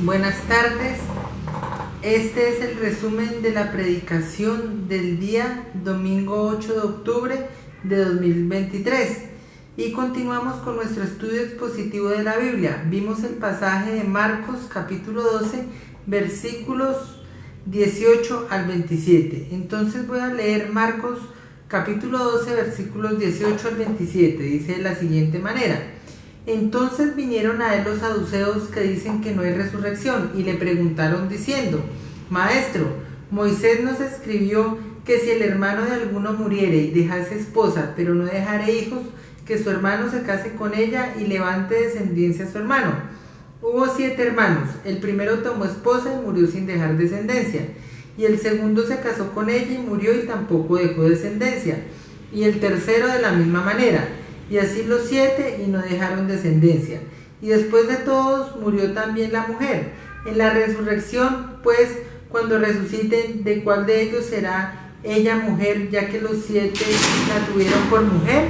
Buenas tardes. Este es el resumen de la predicación del día domingo 8 de octubre de 2023 y continuamos con nuestro estudio expositivo de la Biblia. Vimos el pasaje de Marcos capítulo 12 versículos 18 al 27. Entonces voy a leer Marcos capítulo 12 versículos 18 al 27. Dice de la siguiente manera: Entonces vinieron a él los saduceos que dicen que no hay resurrección y le preguntaron diciendo: Maestro, Moisés nos escribió que si el hermano de alguno muriere y dejase esposa, pero no dejare hijos, que su hermano se case con ella y levante descendencia a su hermano. Hubo 7 hermanos, el primero tomó esposa y murió sin dejar descendencia, y el segundo se casó con ella y murió y tampoco dejó descendencia, y el tercero de la misma manera. Y así los 7 y no dejaron descendencia. Y después de todos murió también la mujer. En la resurrección, pues, cuando resuciten, ¿de cuál de ellos será ella mujer, ya que los 7 la tuvieron por mujer?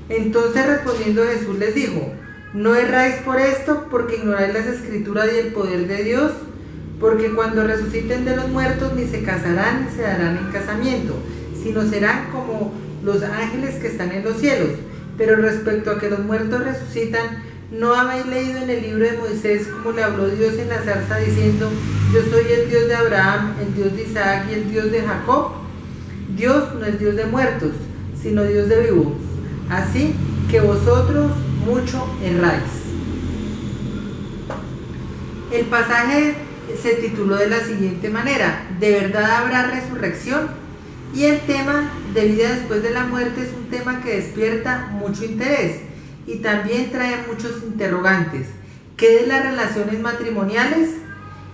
Entonces respondiendo Jesús les dijo: ¿No erráis por esto, porque ignoráis las escrituras y el poder de Dios? Porque cuando resuciten de los muertos ni se casarán ni se darán en casamiento, sino serán como los ángeles que están en los cielos. Pero respecto a que los muertos resucitan, ¿no habéis leído en el libro de Moisés cómo le habló Dios en la zarza diciendo: Yo soy el Dios de Abraham, el Dios de Isaac y el Dios de Jacob? Dios no es Dios de muertos, sino Dios de vivos. Así que vosotros mucho erráis. El pasaje se tituló de la siguiente manera: ¿De verdad habrá resurrección? Y el tema de vida después de la muerte es un tema que despierta mucho interés y también trae muchos interrogantes. ¿Qué de las relaciones matrimoniales?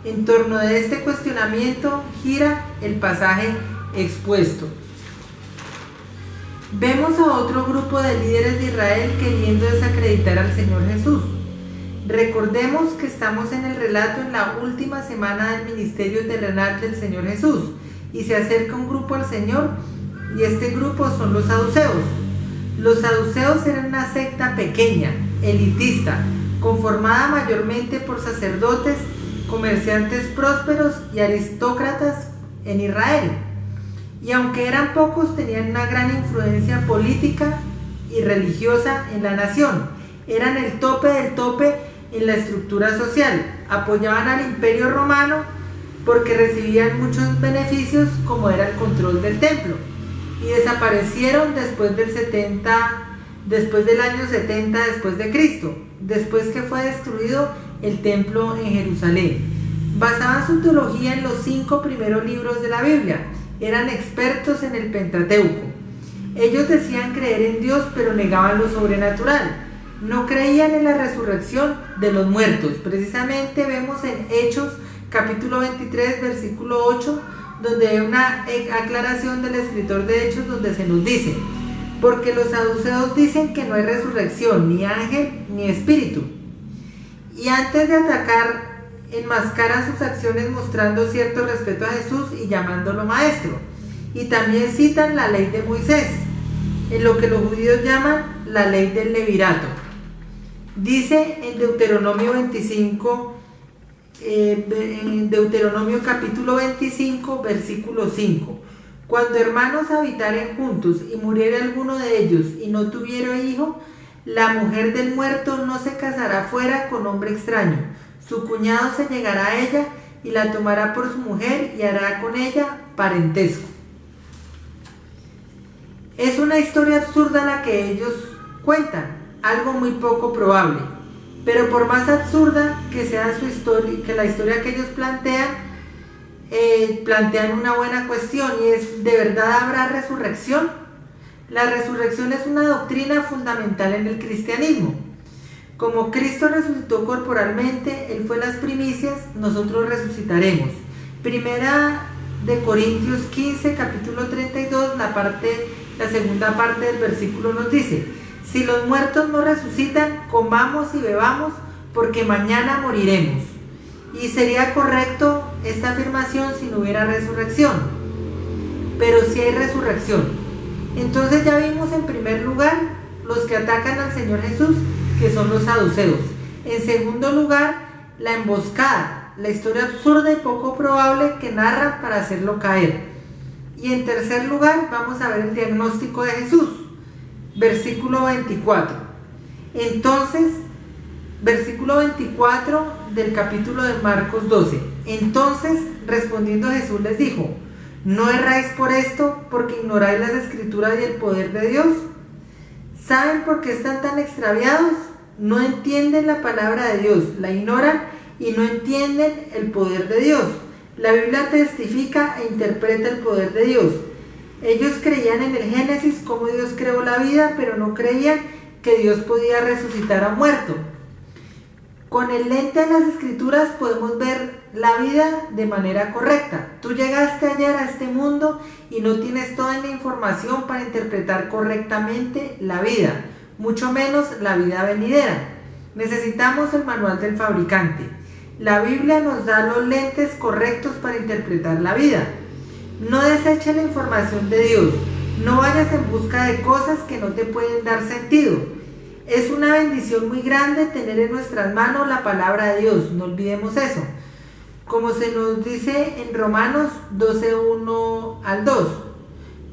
En torno de este cuestionamiento gira el pasaje expuesto. Vemos a otro grupo de líderes de Israel queriendo desacreditar al Señor Jesús. Recordemos que estamos en el relato en la última semana del ministerio terrenal del Señor Jesús y se acerca un grupo al Señor, y este grupo son los saduceos. Los saduceos eran una secta pequeña, elitista, conformada mayormente por sacerdotes, comerciantes prósperos y aristócratas en Israel. Y aunque eran pocos, tenían una gran influencia política y religiosa en la nación. Eran el tope del tope en la estructura social. Apoyaban al Imperio Romano porque recibían muchos beneficios, como era el control del templo. Y desaparecieron después del año 70 después de Cristo, después que fue destruido el templo en Jerusalén. Basaban su teología en los 5 primeros libros de la Biblia. Eran expertos en el Pentateuco. Ellos decían creer en Dios, pero negaban lo sobrenatural. No creían en la resurrección de los muertos. Precisamente vemos en Hechos capítulo 23 versículo 8, donde hay una aclaración del escritor de Hechos, donde se nos dice: porque los saduceos dicen que no hay resurrección, ni ángel ni espíritu. Y antes de atacar, enmascaran sus acciones mostrando cierto respeto a Jesús y llamándolo maestro. Y también citan la ley de Moisés, en lo que los judíos llaman la ley del levirato. Dice en Deuteronomio 25, en Deuteronomio capítulo 25 versículo 5: Cuando hermanos habitaren juntos y muriere alguno de ellos y no tuviera hijo, la mujer del muerto no se casará fuera con hombre extraño. Su cuñado se llegará a ella y la tomará por su mujer y hará con ella parentesco. Es una historia absurda la que ellos cuentan, algo muy poco probable. Pero por más absurda que sea su historia, que la historia que ellos plantean una buena cuestión, y es: ¿de verdad habrá resurrección? La resurrección es una doctrina fundamental en el cristianismo. Como Cristo resucitó corporalmente, Él fue las primicias, nosotros resucitaremos. Primera de Corintios 15, capítulo 32, la segunda parte del versículo nos dice: Si los muertos no resucitan, comamos y bebamos, porque mañana moriremos. Y sería correcto esta afirmación si no hubiera resurrección. Pero si hay resurrección. Entonces ya vimos en primer lugar los que atacan al Señor Jesús, que son los saduceos. En segundo lugar, la emboscada, la historia absurda y poco probable que narra para hacerlo caer. Y en tercer lugar, vamos a ver el diagnóstico de Jesús. Versículo 24. Entonces, versículo 24 del capítulo de Marcos 12. Entonces, respondiendo Jesús les dijo: ¿no erráis por esto, porque ignoráis las escrituras y el poder de Dios? ¿Saben por qué están tan extraviados? No entienden la palabra de Dios, la ignoran y no entienden el poder de Dios. La Biblia testifica e interpreta el poder de Dios. Ellos creían en el Génesis, cómo Dios creó la vida, pero no creían que Dios podía resucitar a un muerto. Con el lente de las escrituras podemos ver la vida de manera correcta. Tú llegaste ayer a este mundo y no tienes toda la información para interpretar correctamente la vida, mucho menos la vida venidera. Necesitamos el manual del fabricante. La Biblia nos da los lentes correctos para interpretar la vida. No deseches la información de Dios. No vayas en busca de cosas que no te pueden dar sentido. Es una bendición muy grande tener en nuestras manos la palabra de Dios. No olvidemos eso. Como se nos dice en Romanos 12:1 al 2,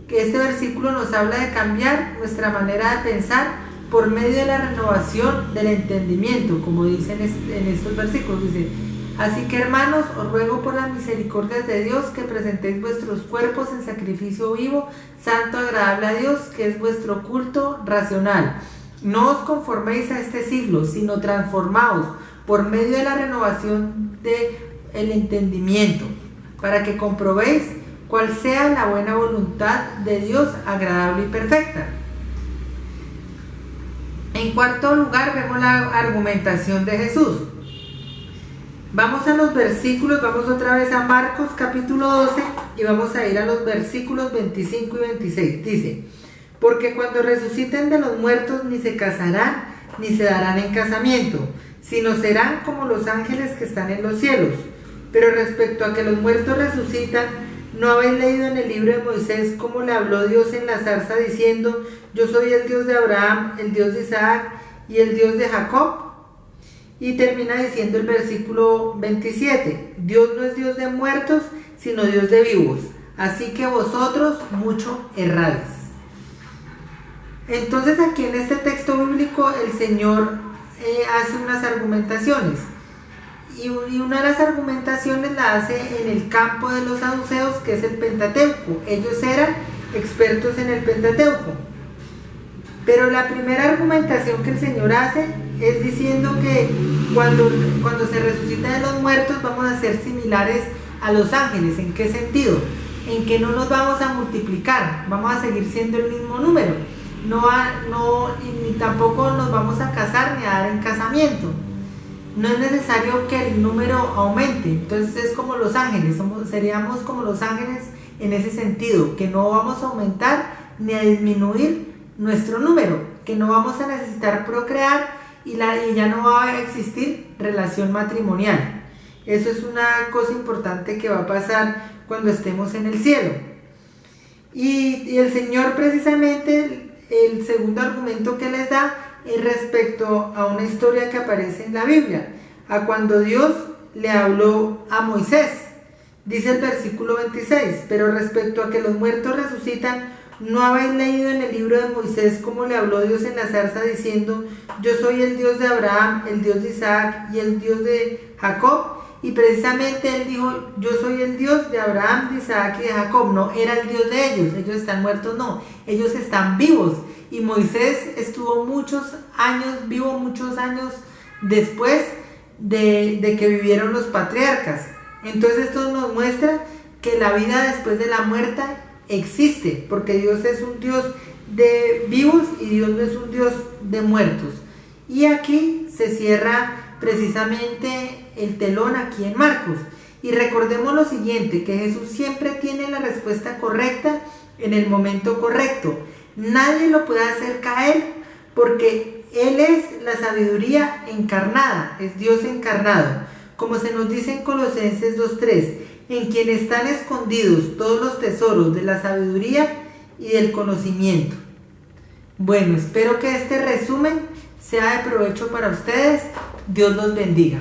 que este versículo nos habla de cambiar nuestra manera de pensar por medio de la renovación del entendimiento, como dice en estos versículos. Dice: así que, hermanos, os ruego por las misericordias de Dios que presentéis vuestros cuerpos en sacrificio vivo, santo, agradable a Dios, que es vuestro culto racional. No os conforméis a este siglo, sino transformaos por medio de la renovación del entendimiento, para que comprobéis cuál sea la buena voluntad de Dios, agradable y perfecta. En cuarto lugar, vemos la argumentación de Jesús. Vamos a los versículos, vamos otra vez a Marcos capítulo 12 y vamos a ir a los versículos 25 y 26. Dice: porque cuando resuciten de los muertos ni se casarán ni se darán en casamiento, sino serán como los ángeles que están en los cielos. Pero respecto a que los muertos resucitan, ¿no habéis leído en el libro de Moisés cómo le habló Dios en la zarza diciendo: yo soy el Dios de Abraham, el Dios de Isaac y el Dios de Jacob? Y termina diciendo el versículo 27: Dios no es Dios de muertos, sino Dios de vivos. Así que vosotros mucho erráis. Entonces aquí en este texto bíblico el Señor hace unas argumentaciones. Y una de las argumentaciones la hace en el campo de los saduceos, que es el Pentateuco. Ellos eran expertos en el Pentateuco. Pero la primera argumentación que el Señor hace es diciendo que cuando se resucita de los muertos vamos a ser similares a los ángeles. ¿En qué sentido? En que no nos vamos a multiplicar, vamos a seguir siendo el mismo número. Ni tampoco nos vamos a casar ni a dar en casamiento. No es necesario que el número aumente. Entonces es como los ángeles, seríamos como los ángeles en ese sentido, que no vamos a aumentar ni a disminuir nuestro número, que no vamos a necesitar procrear y ya no va a existir relación matrimonial. Eso es una cosa importante que va a pasar cuando estemos en el cielo. Y el Señor, precisamente, el segundo argumento que les da es respecto a una historia que aparece en la Biblia, a cuando Dios le habló a Moisés. Dice el versículo 26: pero respecto a que los muertos resucitan, ¿no habéis leído en el libro de Moisés cómo le habló Dios en la zarza diciendo: yo soy el Dios de Abraham, el Dios de Isaac y el Dios de Jacob? Y precisamente él dijo: yo soy el Dios de Abraham, de Isaac y de Jacob. No era el Dios de ellos están muertos, no, ellos están vivos. Y Moisés estuvo vivo muchos años después de que vivieron los patriarcas. Entonces esto nos muestra que la vida después de la muerte existe, porque Dios es un Dios de vivos y Dios no es un Dios de muertos. Y aquí se cierra precisamente el telón aquí en Marcos. Y recordemos lo siguiente, que Jesús siempre tiene la respuesta correcta en el momento correcto. Nadie lo puede hacer caer, porque Él es la sabiduría encarnada, es Dios encarnado. Como se nos dice en Colosenses 2:3, en quien están escondidos todos los tesoros de la sabiduría y del conocimiento. Bueno, espero que este resumen sea de provecho para ustedes. Dios los bendiga.